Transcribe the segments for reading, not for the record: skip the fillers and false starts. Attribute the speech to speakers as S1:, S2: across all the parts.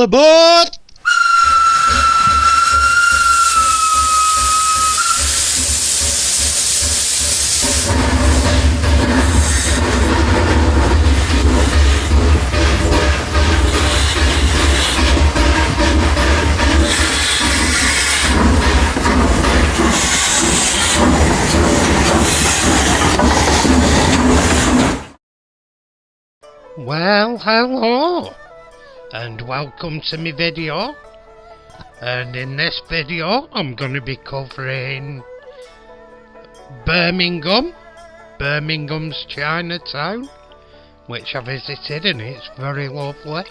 S1: All aboard! Well, hello, and welcome to my video. And in this video, I'm going to be covering Birmingham's Chinatown, which I visited, and it's very lovely.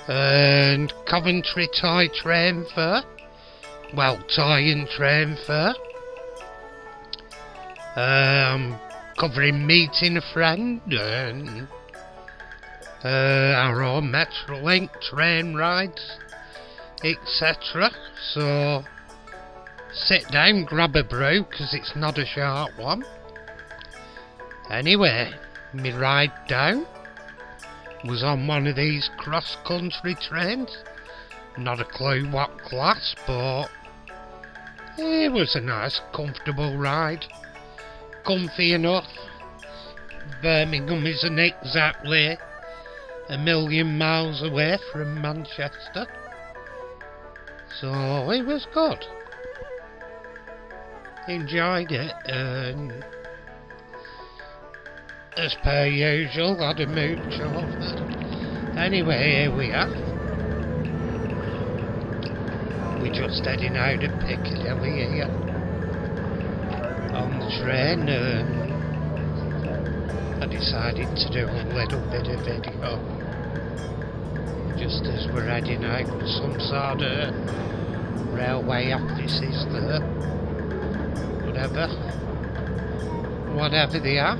S1: And Coventry Toy Train Fair, well, Toy and Train Fair. Covering meeting a friend and our own Metrolink train rides, etc. So sit down, grab a brew, because it's not a short one. Anyway, my ride down was on one of these cross-country trains. Not a clue what class, but it was a nice, comfortable ride. Comfy enough. Birmingham isn't exactly a million miles away from Manchester, so it was good. Enjoyed it, and as per usual, had a mooch over. Anyway, here we are. We're just heading out of Piccadilly here on the train, and I decided to do a little bit of video just as we're heading out. Some sort of railway offices there, whatever they are.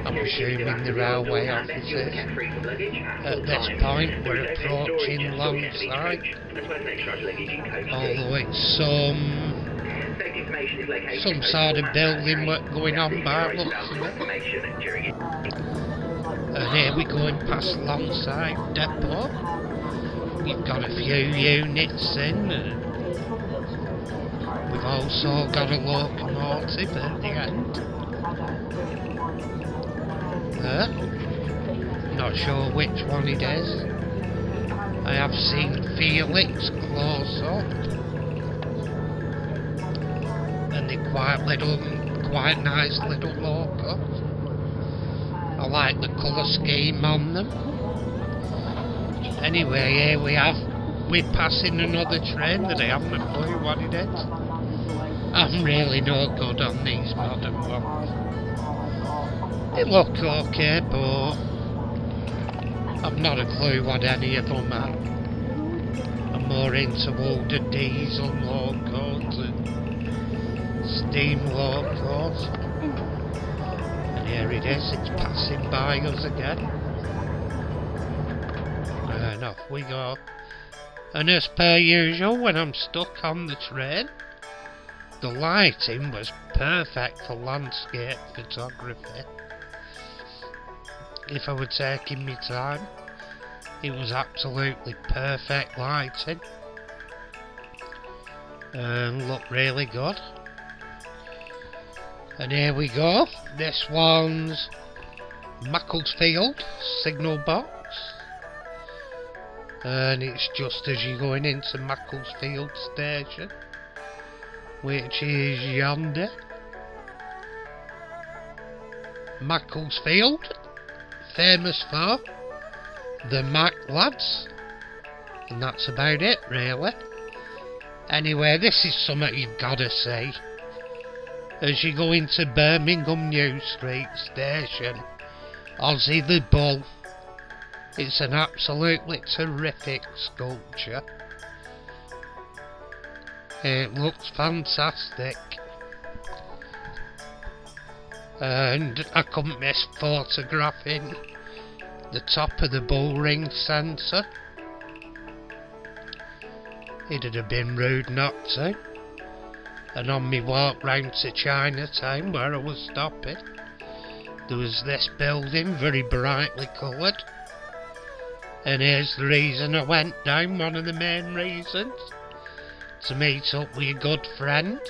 S1: I'm assuming the railway offices. At this point we're approaching Longside, although it's some sort of building work going on by looks of it. And here we're going past Longside Depot. We've got a few units in, and we've also got a locomotive at the end. Not sure which one it is. I have seen Felix close up, and they're quite nice little locos. I like the colour scheme on them. Anyway, here we're passing another train that I haven't a clue what it is. I'm really no good on these modern ones. They look okay, but I've not a clue what any of them are. I'm more into older diesel locos and steam locos. And here it is, it's passing by us again. And off we go. And as per usual, when I'm stuck on the train, the lighting was perfect for landscape photography. If I were taking my time, it was absolutely perfect lighting and looked really good. And here we go. This one's Macclesfield signal box, and it's just as you're going into Macclesfield station, which is yonder. Macclesfield, famous for the Mac lads, and that's about it really. Anyway, this is something you've got to see as you go into Birmingham New Street Station. Ozzy the Bull. It's an absolutely terrific sculpture. It looks fantastic, and I couldn't miss photographing the top of the bullring centre. It'd have been rude not to. And on my walk round to Chinatown, where I was stopping, there was this building, very brightly coloured, And here's the reason I went down, one of the main reasons. To meet up with a good friend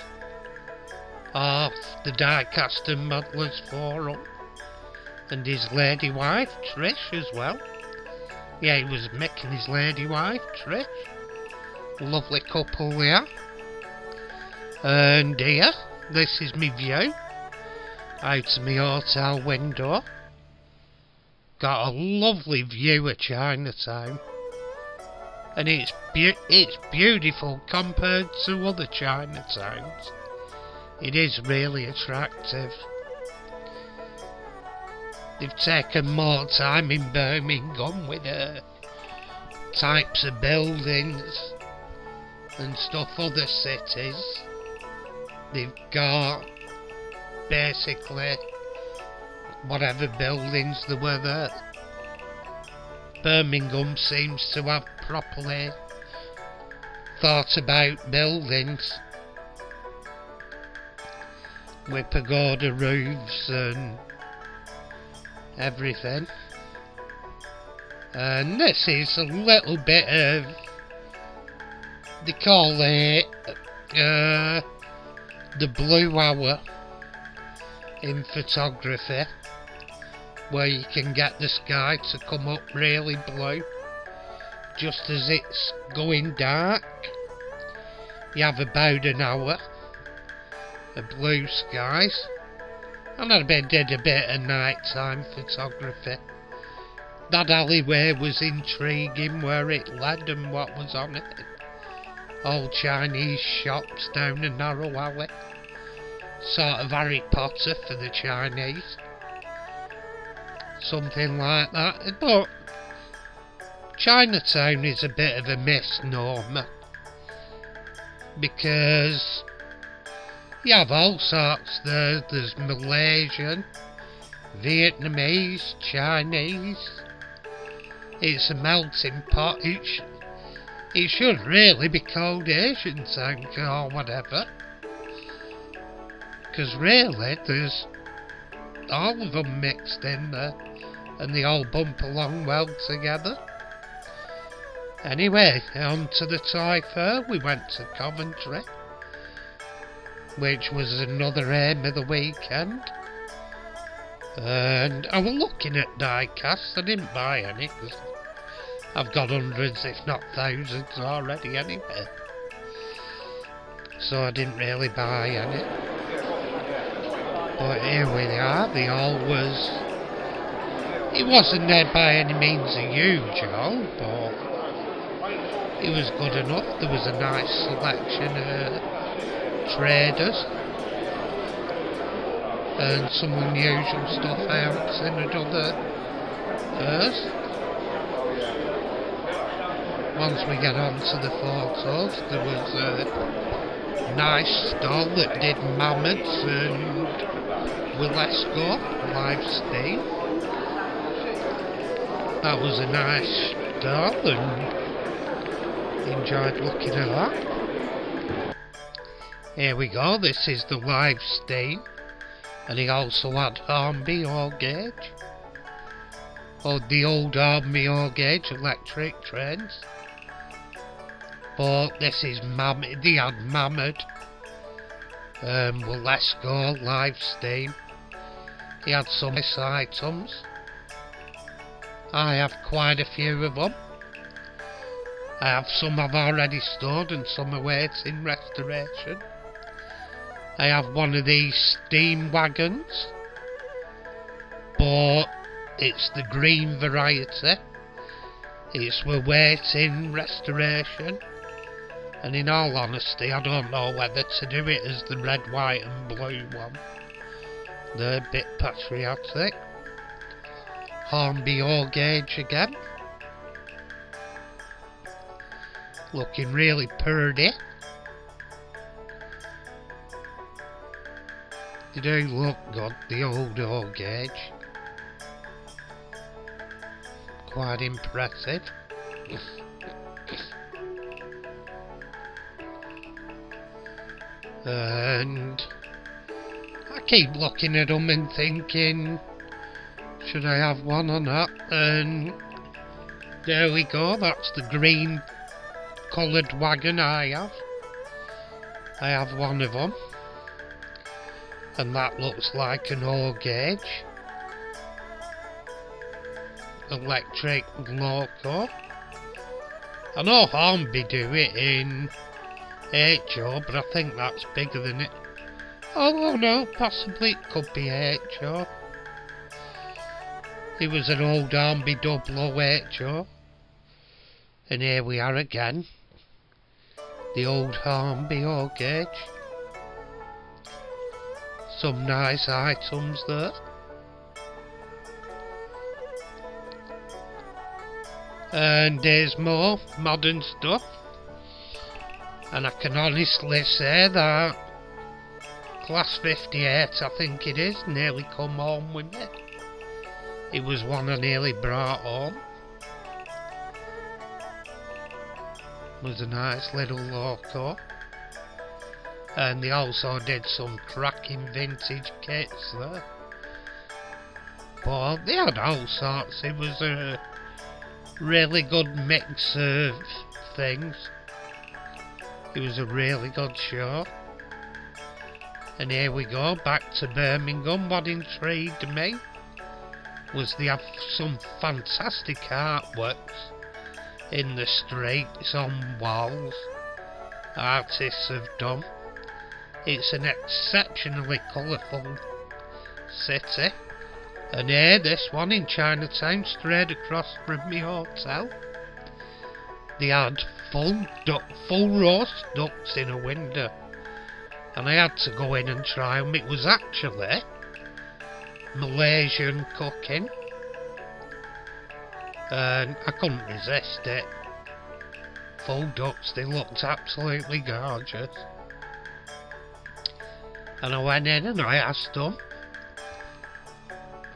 S1: of the Diecast and Modelers Forum. And his lady wife, Trish, as well. Yeah, he was Mick and his lady wife, Trish. Lovely couple they are. And here, this is my view out of my hotel window. Got a lovely view of Chinatown. And it's beautiful compared to other Chinatowns. It is really attractive. They've taken more time in Birmingham with types of buildings and stuff other cities. They've got basically whatever buildings there were there. Birmingham seems to have properly thought about buildings with pagoda roofs and everything. And this is a little bit of, they call it the blue hour in photography, where you can get the sky to come up really blue just as it's going dark. You have about an hour of blue skies. And I did a bit of nighttime photography. That alleyway was intriguing, where it led and what was on it. Old Chinese shops down a narrow alley. Sort of Harry Potter for the Chinese. Something like that. But Chinatown is a bit of a misnomer, because you have all sorts there. There's Malaysian, Vietnamese, Chinese. It's a melting pot. It should really be called Asian Town or whatever. Because really, there's all of them mixed in there, and they all bump along well together. Anyway, on to the toy fair. We went to Coventry, which was another aim of the weekend. And I was looking at diecasts. I didn't buy any, because I've got hundreds if not thousands already anyway. So I didn't really buy any. But here we are. The hall was... It wasn't there by any means a huge hall, but it was good enough. There was a nice selection of traders and some unusual stuff out in another fairs. Once we get on to the photos, there was a nice stall that did mammoths and Willesco live steam. That was a nice stall and enjoyed looking at that. Here we go, this is the live steam, and he also had Hornby or gauge, or the old Hornby or gauge electric trains. But this is Mammoth. They had Mammoth, Willesco live steam. He had some nice items. I have quite a few of them. I have some I've already stored and some awaiting restoration. I have one of these steam wagons, but it's the green variety. It's awaiting restoration, and in all honesty I don't know whether to do it as the red, white and blue one. They're a bit patriotic. Hornby O gauge again. Looking really purdy. They do look good, the old O gauge. Quite impressive. And I keep looking at them and thinking, should I have one or not? And There we go, that's the green coloured wagon I have. I have one of them. And that looks like an O gauge. Electric loco. I know Hornby do it in HO, but I think that's bigger than it. Oh no, possibly it could be HO. It was an old Hornby double HO. And here we are again. The old Hornby O gauge. Some nice items there. And there's more modern stuff. And I can honestly say that Class 58, I think it is, nearly come home with me. It was one I nearly brought home. It was a nice little loco. And they also did some cracking vintage kits there. But they had all sorts. It was a really good mix of things. It was a really good show. And here we go, back to Birmingham. What intrigued me was they have some fantastic artworks in the streets, on walls. Artists have done. It's an exceptionally colourful city. And here, this one in Chinatown, straight across from my hotel. They had full roast ducks in a window. And I had to go in and try them. It was actually Malaysian cooking. And I couldn't resist it. Full ducks, they looked absolutely gorgeous. And I went in and I asked them,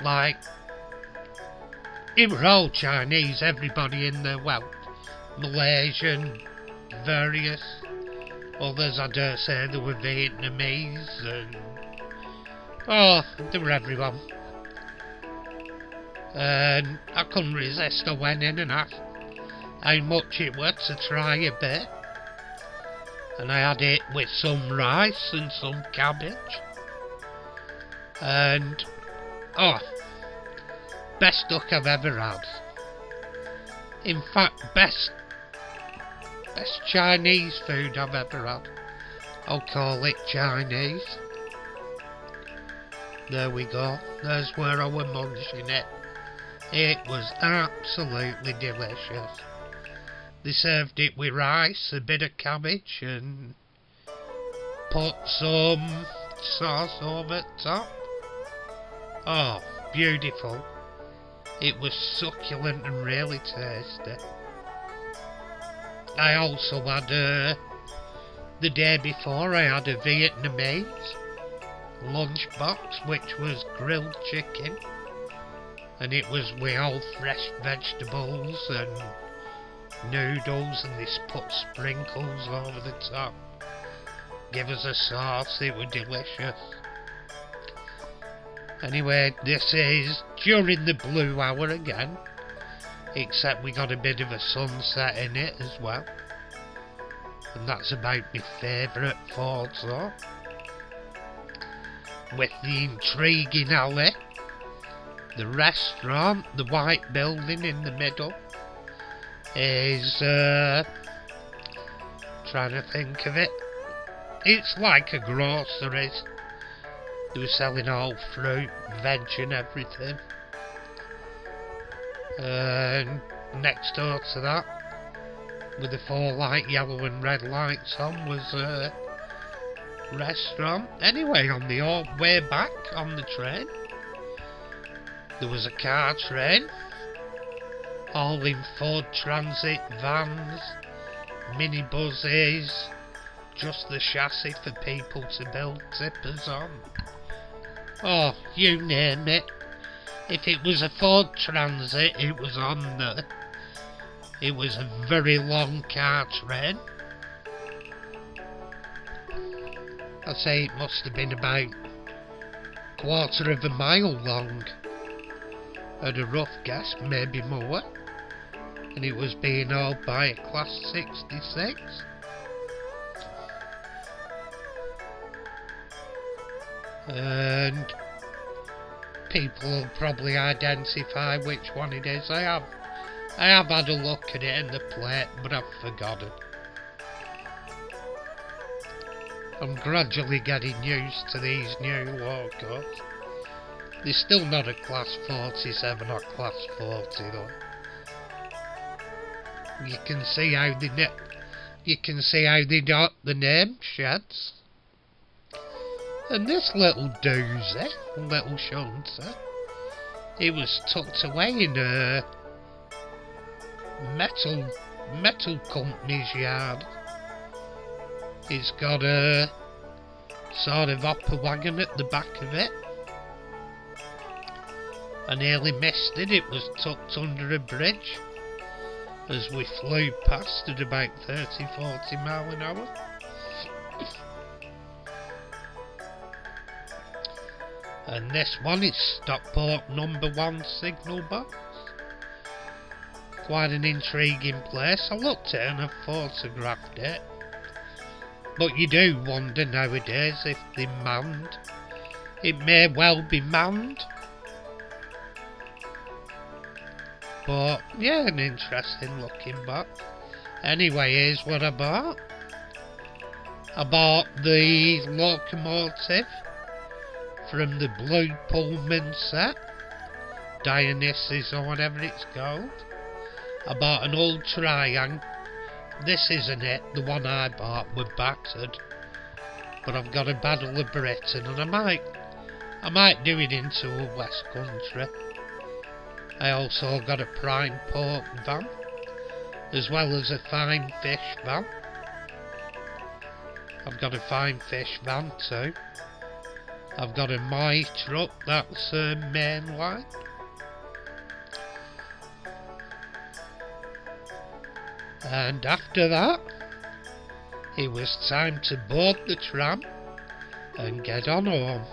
S1: like, it were all Chinese, everybody in there, well, Malaysian, various, others I dare say they were Vietnamese, and, oh, they were everyone. And I couldn't resist, I went in and asked how much it was to try a bit. And I had it with some rice and some cabbage. And, oh, best duck I've ever had. In fact, best Chinese food I've ever had. I'll call it Chinese. There we go. There's where I was munching it. It was absolutely delicious. They served it with rice, a bit of cabbage, and put some sauce over the top. Oh, beautiful. It was succulent and really tasty. I also had the day before I had a Vietnamese lunchbox, which was grilled chicken. And it was with all fresh vegetables and noodles, and they put sprinkles over the top. Give us a sauce, it was delicious. Anyway, this is during the blue hour again, except we got a bit of a sunset in it as well. And that's about my favourite photo. With the intriguing alley, the restaurant, the white building in the middle, is, trying to think of it. It's like a groceries. They were selling all fruit, veg and everything. And next door to that, with the 4 light yellow and red lights on, was a restaurant. Anyway, on the way back on the train, there was a car train, all in Ford Transit vans, minibuses, just the chassis for people to build tippers on. Oh, you name it. If it was a Ford Transit, it was on there. It was a very long car train. I'd say it must have been about 1/4 of a mile long. At a rough guess, maybe more. and it was being hauled by a Class 66. And people will probably identify which one it is. I have had a look at it in the plate, but I've forgotten. I'm gradually getting used to these new logos. They're still not a Class 47 or Class 40 though. You can see how they got the name sheds. And this little doozy, little shunter, it was tucked away in a metal company's yard. It's got a sort of hopper wagon at the back of it. I nearly missed it. It was tucked under a bridge as we flew past at about 30-40 mile an hour. And this one is Stockport number 1 signal box. Quite an intriguing place. I looked at it and I photographed it. But you do wonder nowadays if they're manned. It may well be manned. But yeah, an interesting looking box. Anyway, here's what I bought. I bought the locomotive from the Blue Pullman set, Dionysus or whatever it's called. I bought an old triangle. This isn't it, the one I bought was battered. But I've got a Battle of Britain and I might do it into a West Country. I also got a prime pork van, as well as a fine fish van. I've got a fine fish van too. I've got a my truck, that's mainline. And after that, it was time to board the tram and get on home.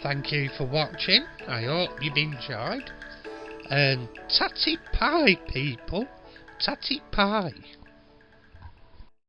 S1: Thank you for watching, I hope you've enjoyed. And tatty pie, people, tatty pie.